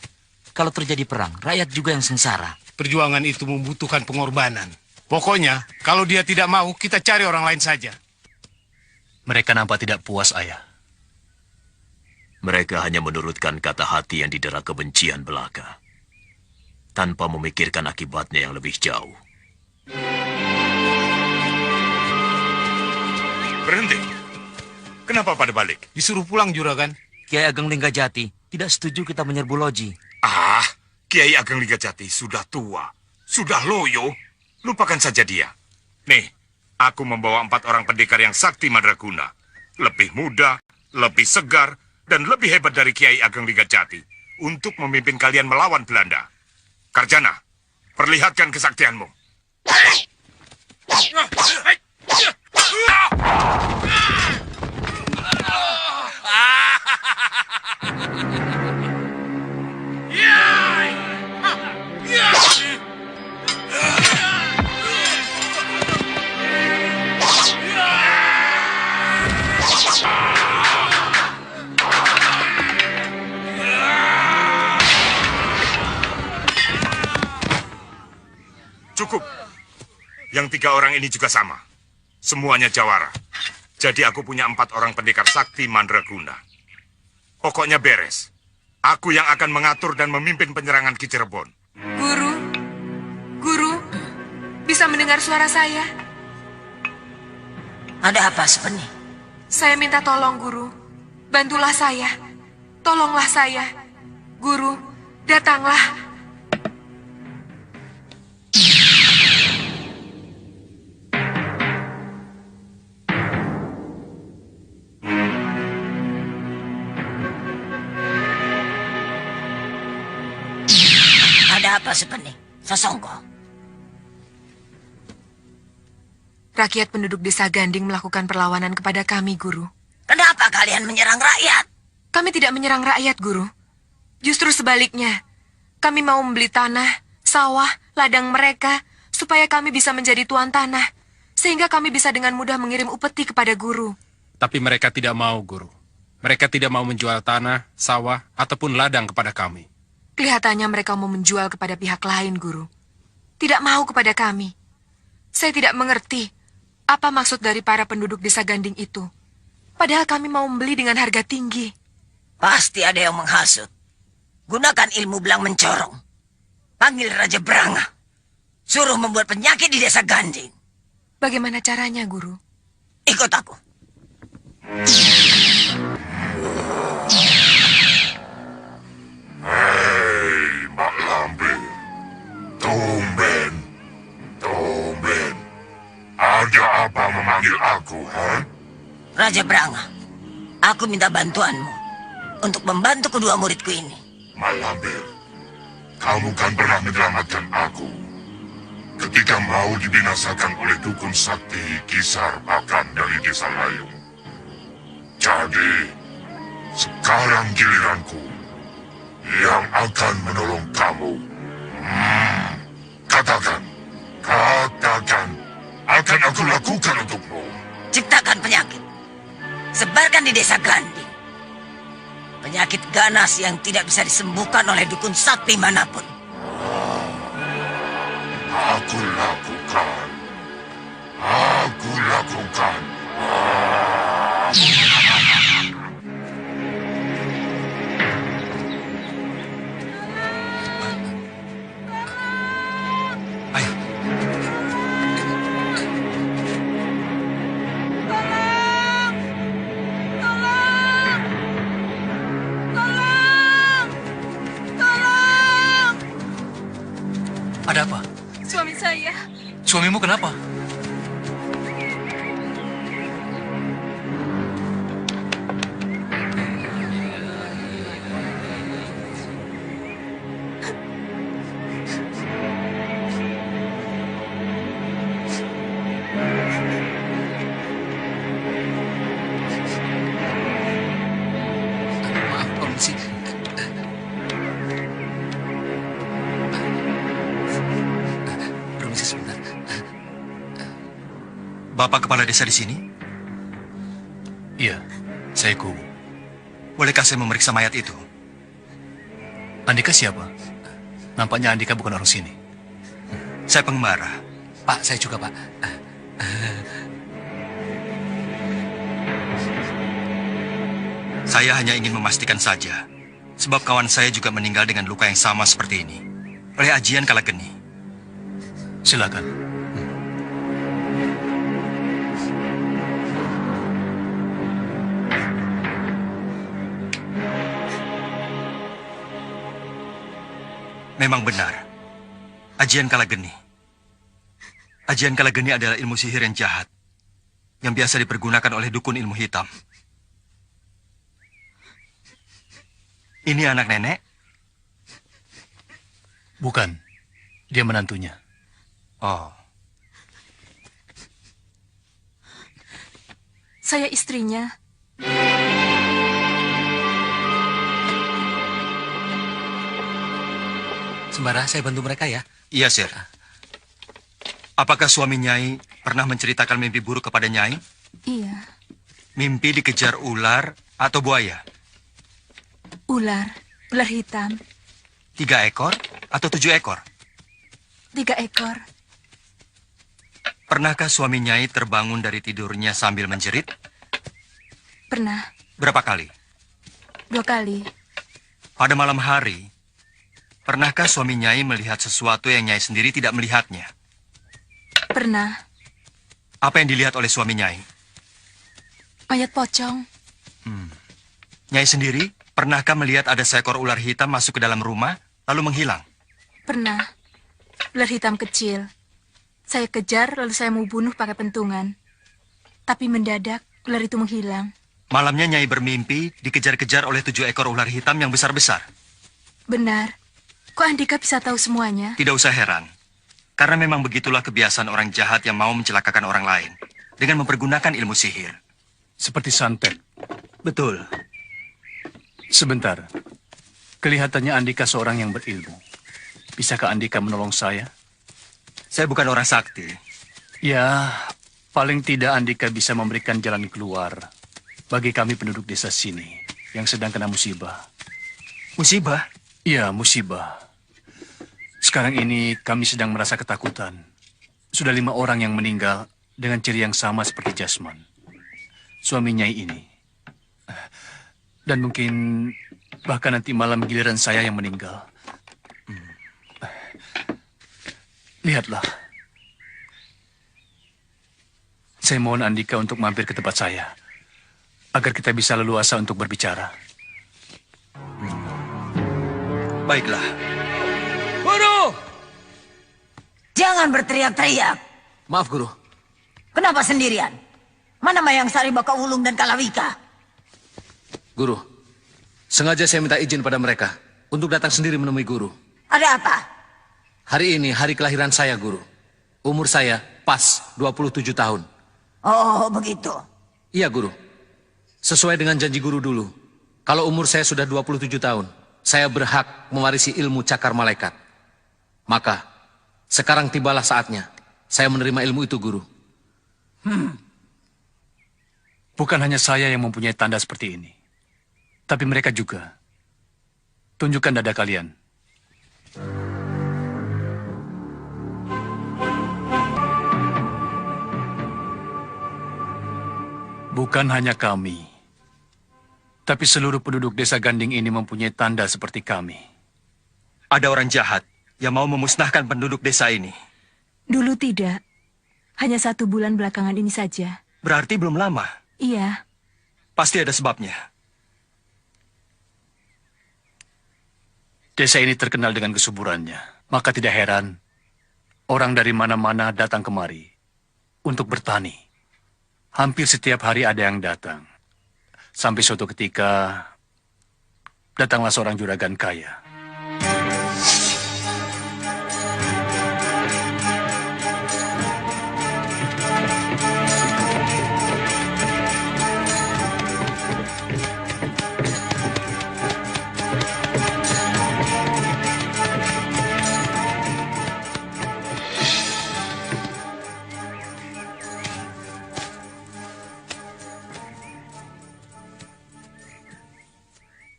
kalau terjadi perang, rakyat juga yang sengsara.
Perjuangan itu membutuhkan pengorbanan. Pokoknya, kalau dia tidak mau, kita cari orang lain saja.
Mereka nampak tidak puas, Ayah. Mereka hanya menurutkan kata hati yang didera kebencian belaka, tanpa memikirkan akibatnya yang lebih jauh.
Berhenti. Kenapa pada balik?
Disuruh pulang, Juragan.
Kiai Ageng Linggajati tidak setuju kita menyerbu loji.
Ah, Kiai Ageng Linggajati sudah tua. Sudah loyo. Lupakan saja dia. Nih, aku membawa 4 orang pendekar yang sakti Mandraguna. Lebih muda, lebih segar, dan lebih hebat dari Kiai Ageng Linggajati untuk memimpin kalian melawan Belanda. Karjana, perlihatkan kesaktianmu. Cukup. Yang 3 orang ini juga sama. Semuanya jawara. Jadi aku punya 4 orang pendekar sakti Mandraguna. Pokoknya beres. Aku yang akan mengatur dan memimpin penyerangan Ki Cirebon.
Guru, bisa mendengar suara saya?
Ada apa, Sepeni?
Saya minta tolong, Guru. Bantulah saya. Tolonglah saya. Guru, datanglah.
apa Supeni? Sosongko.
Rakyat penduduk desa Ganding melakukan perlawanan kepada kami, Guru.
Kenapa kalian menyerang rakyat?
Kami tidak menyerang rakyat, Guru. Justru sebaliknya, kami mau membeli tanah, sawah, ladang mereka, supaya kami bisa menjadi tuan tanah, sehingga kami bisa dengan mudah mengirim upeti kepada Guru.
Tapi mereka tidak mau, Guru. Mereka tidak mau menjual tanah, sawah, ataupun ladang kepada kami.
Kelihatannya mereka mau menjual kepada pihak lain, Guru. Tidak mau kepada kami. Saya tidak mengerti apa maksud dari para penduduk desa Ganding itu. Padahal kami mau membeli dengan harga tinggi.
Pasti ada yang menghasut. Gunakan ilmu belang mencorong. Panggil Raja Branga. Suruh membuat penyakit di desa Ganding.
Bagaimana caranya, Guru?
Ikut aku.
Hei, Mak Lampir. Tumben. Tumben. Ada apa memanggil aku, ha?
Raja Branga, aku minta bantuanmu untuk membantu kedua muridku ini.
Mak Lampir, kamu kan pernah menyelamatkan aku ketika mau dibinasakan oleh dukun sakti Kisar Pakan dari desa Layung. Jadi, sekarang giliranku yang akan menolong kamu. Katakan, akan aku lakukan untukmu.
Ciptakan penyakit. Sebarkan di desa Ganding. Penyakit ganas yang tidak bisa disembuhkan oleh dukun sakti manapun.
Aku lakukan. Aku lakukan.
Ada apa?
Suami saya.
Suamimu kenapa? Maaf, permisi. Permisi sebentar. Bapak kepala desa di sini?
Iya, saya Kubu.
Bolehkah saya memeriksa mayat itu?
Andika siapa? Nampaknya Andika bukan orang sini.
Saya pengembara.
Pak, saya juga, Pak.
Saya hanya ingin memastikan saja. Sebab kawan saya juga meninggal dengan luka yang sama seperti ini. Oleh ajian Kalageni.
Silakan.
Memang benar. Ajian Kalageni. Ajian Kalageni adalah ilmu sihir yang jahat. Yang biasa dipergunakan oleh dukun ilmu hitam. Ini anak nenek?
Bukan. Dia menantunya.
Oh.
Saya istrinya.
Sembara, saya bantu mereka ya.
Iya, Sir. Apakah suami Nyai pernah menceritakan mimpi buruk kepada Nyai?
Iya.
Mimpi dikejar ular atau buaya?
Ular hitam.
3 ekor atau 7 ekor?
3 ekor.
Pernahkah suami Nyai terbangun dari tidurnya sambil menjerit?
Pernah.
Berapa kali?
2 kali.
Pada malam hari, pernahkah suami Nyai melihat sesuatu yang Nyai sendiri tidak melihatnya?
Pernah.
Apa yang dilihat oleh suami Nyai?
Mayat pocong.
Nyai sendiri, pernahkah melihat ada seekor ular hitam masuk ke dalam rumah, lalu menghilang?
Pernah. Ular hitam kecil. Saya kejar, lalu saya mau bunuh pakai pentungan. Tapi mendadak, ular itu menghilang.
Malamnya Nyai bermimpi dikejar-kejar oleh 7 ekor ular hitam yang besar-besar.
Benar. Kok Andika bisa tahu semuanya?
Tidak usah heran. Karena memang begitulah kebiasaan orang jahat yang mau mencelakakan orang lain dengan mempergunakan ilmu sihir.
Seperti santet.
Betul.
Sebentar. Kelihatannya Andika seorang yang berilmu. Bisakah Andika menolong saya?
Saya bukan orang sakti.
Ya, paling tidak Andika bisa memberikan jalan keluar bagi kami penduduk desa sini yang sedang kena musibah.
Musibah?
Iya, musibah. Sekarang ini kami sedang merasa ketakutan. Sudah 5 orang yang meninggal dengan ciri yang sama seperti Jasman, suami Nyai ini. Dan mungkin bahkan nanti malam giliran saya yang meninggal. Lihatlah. Saya mohon Andika untuk mampir ke tempat saya, agar kita bisa leluasa untuk berbicara.
Baiklah.
Guru! Jangan berteriak-teriak.
Maaf, Guru.
Kenapa sendirian? Mana Mayang Sari, Baka Wulung, dan Kalawika?
Guru, sengaja saya minta izin pada mereka untuk datang sendiri menemui Guru.
Ada apa?
Hari ini hari kelahiran saya, Guru. Umur saya pas 27 tahun.
Oh, begitu.
Iya, Guru. Sesuai dengan janji Guru dulu. Kalau umur saya sudah 27 tahun, saya berhak mewarisi ilmu cakar malaikat. Maka, sekarang tibalah saatnya saya menerima ilmu itu, Guru.
Bukan hanya saya yang mempunyai tanda seperti ini, tapi mereka juga. Tunjukkan dada kalian. Bukan hanya kami, tapi seluruh penduduk desa Ganding ini mempunyai tanda seperti kami.
Ada orang jahat yang mau memusnahkan penduduk desa ini.
Dulu tidak. Hanya 1 bulan belakangan ini saja.
Berarti belum lama.
Iya.
Pasti ada sebabnya.
Desa ini terkenal dengan kesuburannya. Maka tidak heran orang dari mana-mana datang kemari untuk bertani. Hampir setiap hari ada yang datang. Sampai suatu ketika, datanglah seorang juragan kaya.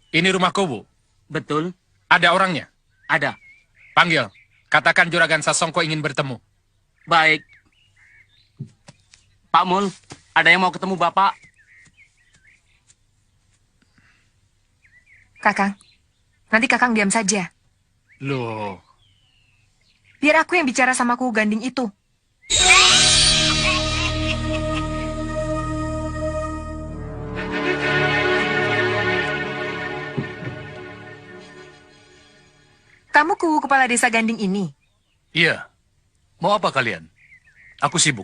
Ini rumahku, Bu.
Betul.
Ada orangnya?
Ada.
Panggil. Katakan Juragan Sasongko ingin bertemu.
Baik. Pak Mul, ada yang mau ketemu Bapak.
Kakang, nanti Kakang diam saja.
Loh.
Biar aku yang bicara sama kuku Ganding itu. Kamu kuku kepala desa Ganding ini?
Iya. Mau apa kalian? Aku sibuk.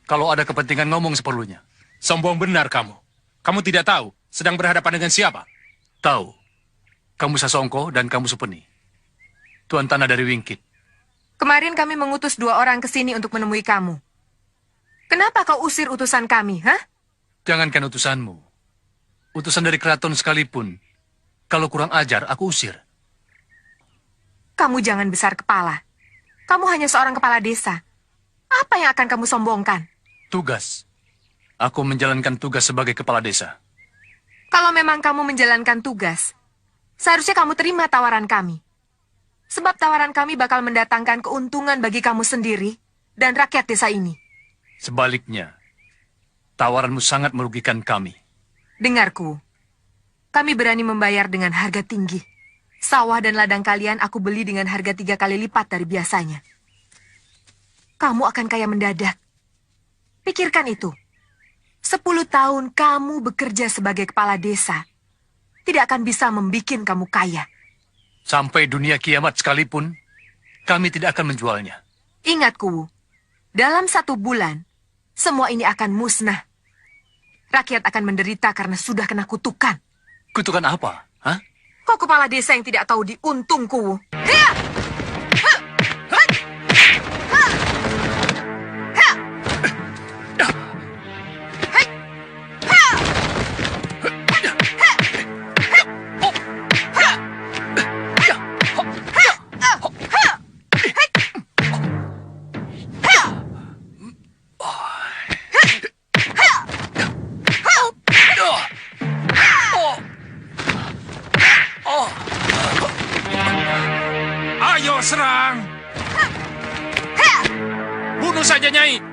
Kalau ada kepentingan ngomong seperlunya.
Sombong benar kamu. Kamu tidak tahu sedang berhadapan dengan siapa?
Tahu. Kamu Sasongko dan kamu Supeni. Tuan Tanah dari Wingkit.
Kemarin kami mengutus 2 orang ke sini untuk menemui kamu. Kenapa kau usir utusan kami, hah?
Jangankan utusanmu. Utusan dari keraton sekalipun. Kalau kurang ajar, aku usir.
Kamu jangan besar kepala. Kamu hanya seorang kepala desa. Apa yang akan kamu sombongkan?
Tugas. Aku menjalankan tugas sebagai kepala desa.
Kalau memang kamu menjalankan tugas, seharusnya kamu terima tawaran kami. Sebab tawaran kami bakal mendatangkan keuntungan bagi kamu sendiri dan rakyat desa ini.
Sebaliknya, tawaranmu sangat merugikan kami.
Dengarku, kami berani membayar dengan harga tinggi. Sawah dan ladang kalian aku beli dengan harga 3 kali lipat dari biasanya. Kamu akan kaya mendadak. Pikirkan itu. 10 tahun kamu bekerja sebagai kepala desa tidak akan bisa membuat kamu kaya.
Sampai dunia kiamat sekalipun, kami tidak akan menjualnya.
Ingat, Kuwu, dalam 1 bulan, semua ini akan musnah. Rakyat akan menderita karena sudah kena kutukan.
Kutukan apa? Hah?
Kau kepala desa yang tidak tahu diuntung, Kuwu. Hea!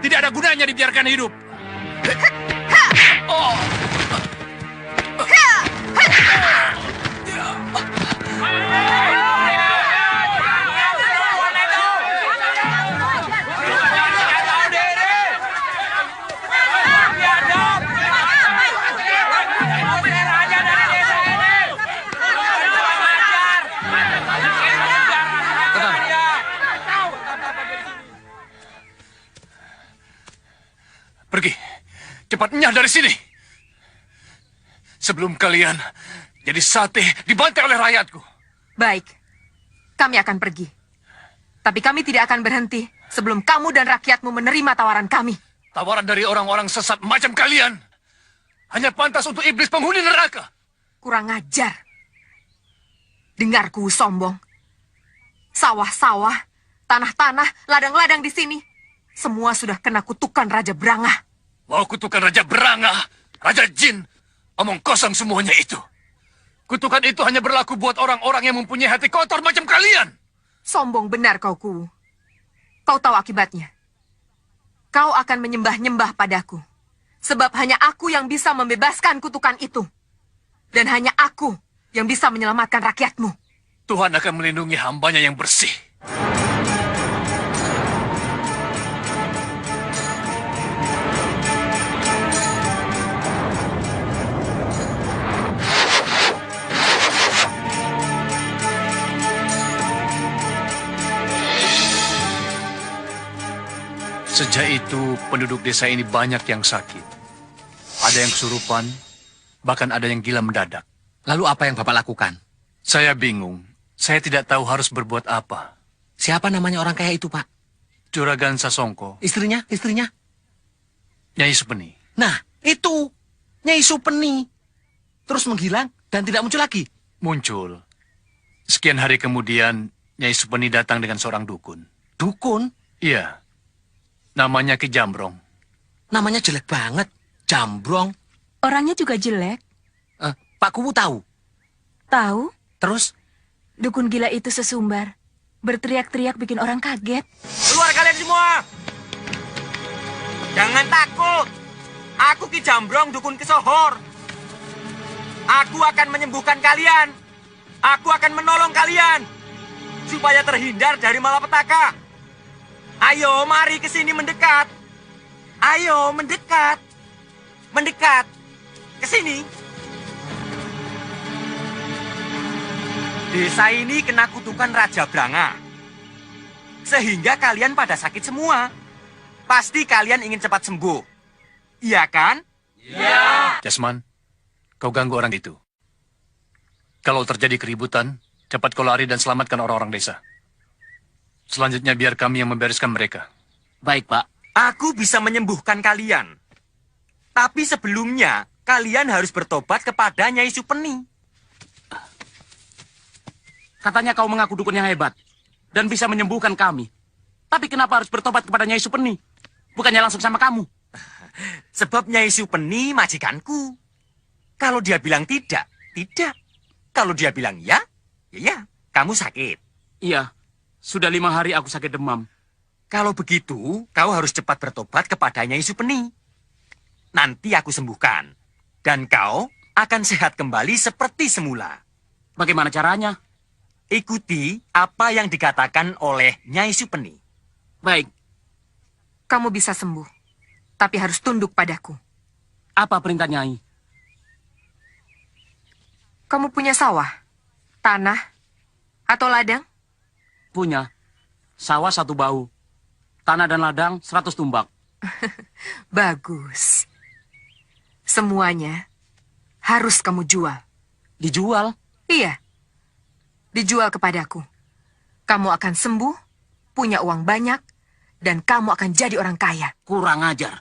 tidak ada gunanya dibiarkan hidup. Pergi. Cepat nyah dari sini. Sebelum kalian jadi sate dibantai oleh rakyatku.
Baik, kami akan pergi. Tapi kami tidak akan berhenti sebelum kamu dan rakyatmu menerima tawaran kami.
Tawaran dari orang-orang sesat macam kalian hanya pantas untuk iblis penghuni neraka.
Kurang ajar. Dengarku, sombong. Sawah-sawah, tanah-tanah, ladang-ladang di sini. Semua sudah kena kutukan Raja Brangah.
Mau kutukan Raja Brangah, Raja Jin, omong kosong semuanya itu. Kutukan itu hanya berlaku buat orang-orang yang mempunyai hati kotor macam kalian.
Sombong benar kau, Ku. Kau tahu akibatnya. Kau akan menyembah-nyembah padaku. Sebab hanya aku yang bisa membebaskan kutukan itu. Dan hanya aku yang bisa menyelamatkan rakyatmu.
Tuhan akan melindungi hambanya yang bersih. Sejak itu, penduduk desa ini banyak yang sakit. Ada yang kesurupan, bahkan ada yang gila mendadak.
Lalu apa yang Bapak lakukan?
Saya bingung. Saya tidak tahu harus berbuat apa.
Siapa namanya orang kaya itu, Pak?
Juragan Sasongko.
Istrinya?
Nyai Supeni.
Nah, itu. Nyai Supeni. Terus menghilang dan tidak muncul lagi.
Muncul. Sekian hari kemudian, Nyai Supeni datang dengan seorang dukun.
Dukun?
Iya. Namanya Ki Jambrong.
Namanya jelek banget. Jambrong.
Orangnya juga jelek.
Pak Kuwu tahu?
Tahu?
Terus?
Dukun gila itu sesumbar. Berteriak-teriak bikin orang kaget.
Keluar kalian semua! Jangan takut. Aku Ki Jambrong, dukun kesohor. Aku akan menyembuhkan kalian. Aku akan menolong kalian. Supaya terhindar dari malapetaka. Ayo, mari ke sini mendekat. Ayo, mendekat. Mendekat. Ke sini. Desa ini kena kutukan Raja Brangah. Sehingga kalian pada sakit semua. Pasti kalian ingin cepat sembuh. Iya kan? Iya.
Jasman, kau ganggu orang itu. Kalau terjadi keributan, cepat kau lari dan selamatkan orang-orang desa. Selanjutnya biar kami yang membereskan mereka.
Baik, Pak.
Aku bisa menyembuhkan kalian. Tapi sebelumnya, kalian harus bertobat kepada Nyai Supeni.
Katanya kau mengaku dukun yang hebat dan bisa menyembuhkan kami. Tapi kenapa harus bertobat kepada Nyai Supeni? Bukannya langsung sama kamu?
Sebab Nyai Supeni majikanku. Kalau dia bilang tidak, tidak. Kalau dia bilang ya, ya. Kamu sakit.
Iya. Sudah 5 hari aku sakit demam.
Kalau begitu, kau harus cepat bertobat kepada Nyai Supeni. Nanti aku sembuhkan. Dan kau akan sehat kembali seperti semula.
Bagaimana caranya?
Ikuti apa yang dikatakan oleh Nyai Supeni.
Baik. Kamu bisa sembuh. Tapi harus tunduk padaku.
Apa perintah Nyai?
Kamu punya sawah? Tanah? Atau ladang?
Punya. Sawah 1 bau. Tanah dan ladang 100 tumbak.
Bagus. Semuanya harus kamu jual.
Dijual?
Iya. Dijual kepadaku. Kamu akan sembuh, punya uang banyak, dan kamu akan jadi orang kaya.
Kurang ajar.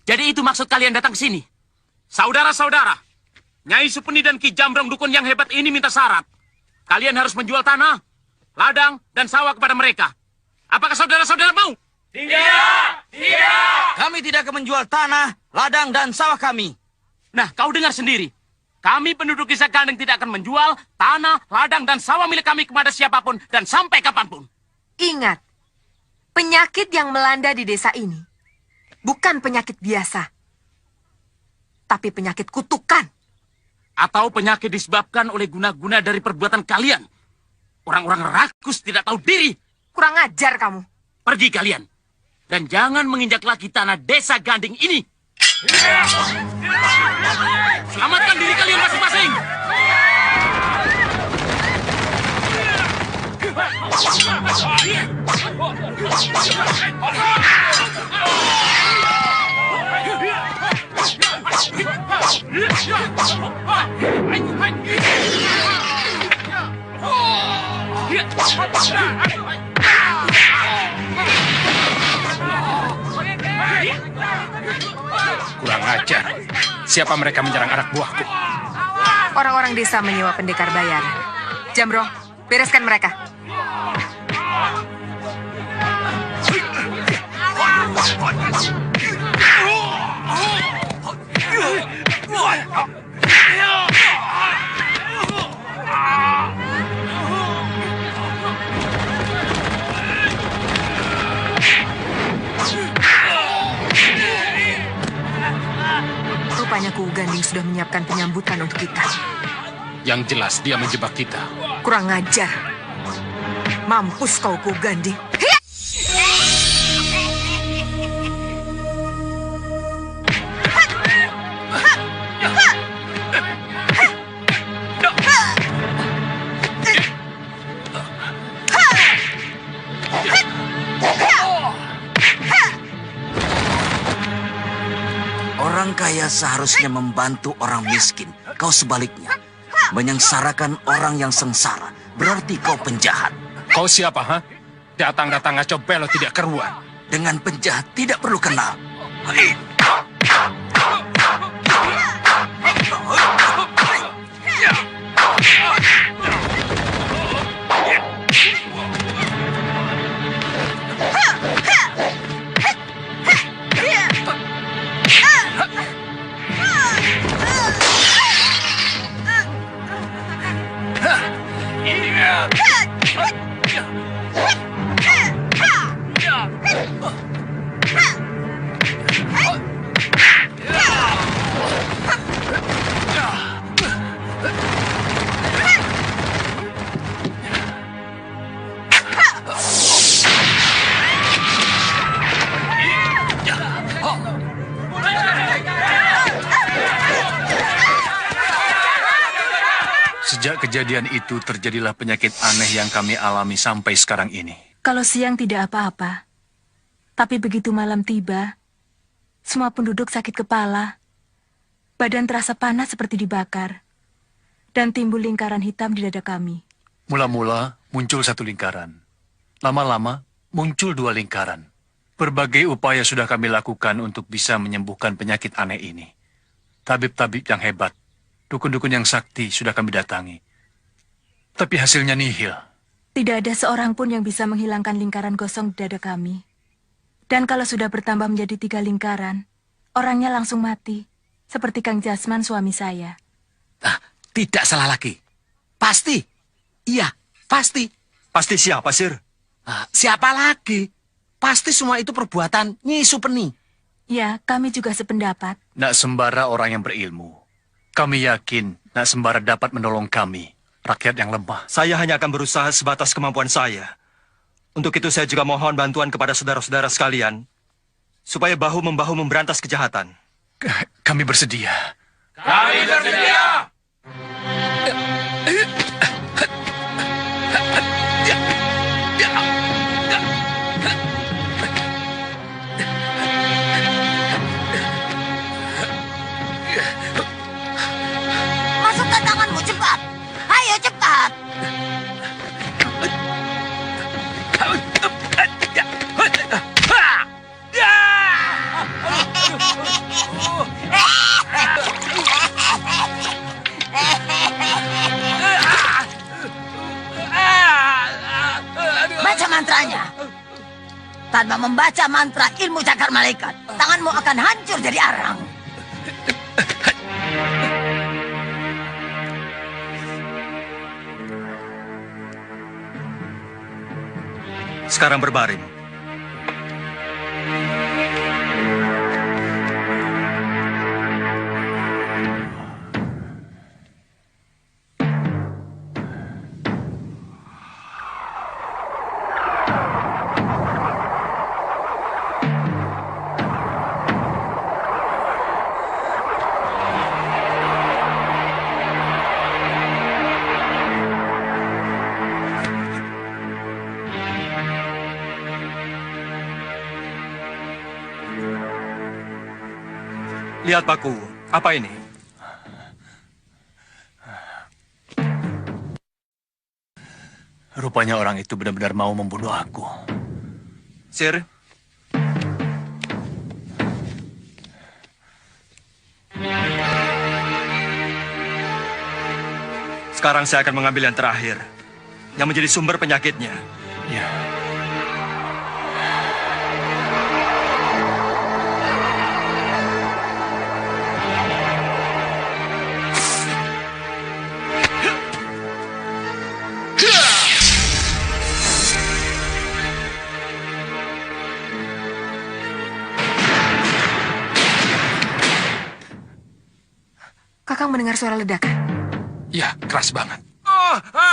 Jadi itu maksud kalian datang ke sini? Saudara-saudara, Nyai Supeni dan Ki Jambrong dukun yang hebat ini minta syarat. Kalian harus menjual tanah, ladang, dan sawah kepada mereka. Apakah saudara-saudara mau?
Tidak! Tidak!
Kami tidak akan menjual tanah, ladang, dan sawah kami. Nah, kau dengar sendiri. Kami penduduk desa Gandeng tidak akan menjual tanah, ladang, dan sawah milik kami kepada siapapun dan sampai kapanpun.
Ingat, penyakit yang melanda di desa ini Bukan penyakit biasa, tapi penyakit kutukan.
Atau penyakit disebabkan oleh guna-guna dari perbuatan kalian. Orang-orang rakus tidak tahu diri.
Kurang ajar kamu.
Pergi kalian. Dan jangan menginjak lagi tanah desa Ganding ini. Selamatkan diri kalian masing-masing.
Kurang ajar. Siapa mereka menyerang anak buahku?
Orang-orang desa menyewa pendekar bayar. Jambro, bereskan mereka. Rupanya Ku Ganding sudah menyiapkan penyambutan untuk kita.
Yang jelas dia menjebak kita.
Kurang ajar. Mampus kau Ku Ganding.
Orang kaya seharusnya membantu orang miskin. Kau sebaliknya, menyengsarakan orang yang sengsara. Berarti kau penjahat.
Kau siapa, ha? Datang-datang ngaco belot tidak keruan.
Dengan penjahat tidak perlu kenal.
Sejak kejadian itu terjadilah penyakit aneh yang kami alami sampai sekarang ini.
Kalau siang tidak apa-apa, tapi begitu malam tiba, semua penduduk sakit kepala, badan terasa panas seperti dibakar, dan timbul lingkaran hitam di dada kami.
Mula-mula muncul satu lingkaran. Lama-lama muncul dua lingkaran. Berbagai upaya sudah kami lakukan untuk bisa menyembuhkan penyakit aneh ini. Tabib-tabib yang hebat, dukun-dukun yang sakti sudah kami datangi. Tapi hasilnya nihil.
Tidak ada seorang pun yang bisa menghilangkan lingkaran gosong di dada kami. Dan kalau sudah bertambah menjadi 3 lingkaran, orangnya langsung mati. Seperti Kang Jasman suami saya.
Tidak salah lagi. Pasti. Iya, pasti.
Pasti siapa, Sir?
Siapa lagi? Pasti semua itu perbuatan Nyi Supeni.
Ya, kami juga sependapat.
Nak sembara orang yang berilmu. Kami yakin Nak sembara dapat menolong kami, rakyat yang lemah.
Saya hanya akan berusaha sebatas kemampuan saya. Untuk itu saya juga mohon bantuan kepada saudara-saudara sekalian, supaya bahu-membahu memberantas kejahatan.
Kami bersedia.
Kami bersedia!
Masukkan tanganmu cepat. Ayo cepat. Baca mantranya. Tanpa membaca mantra ilmu cakar malaikat, tanganmu akan hancur jadi arang.
Sekarang berbaring. Lihat Paku, apa ini?
Rupanya orang itu benar-benar mau membunuh aku.
Sir, sekarang saya akan mengambil yang terakhir, yang menjadi sumber penyakitnya.
Ya.
Kakang mendengar suara ledakan?
Ya, keras banget.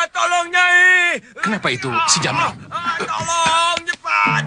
Tolong Nyai.
Kenapa itu si Jamrong?
Tolong cepat.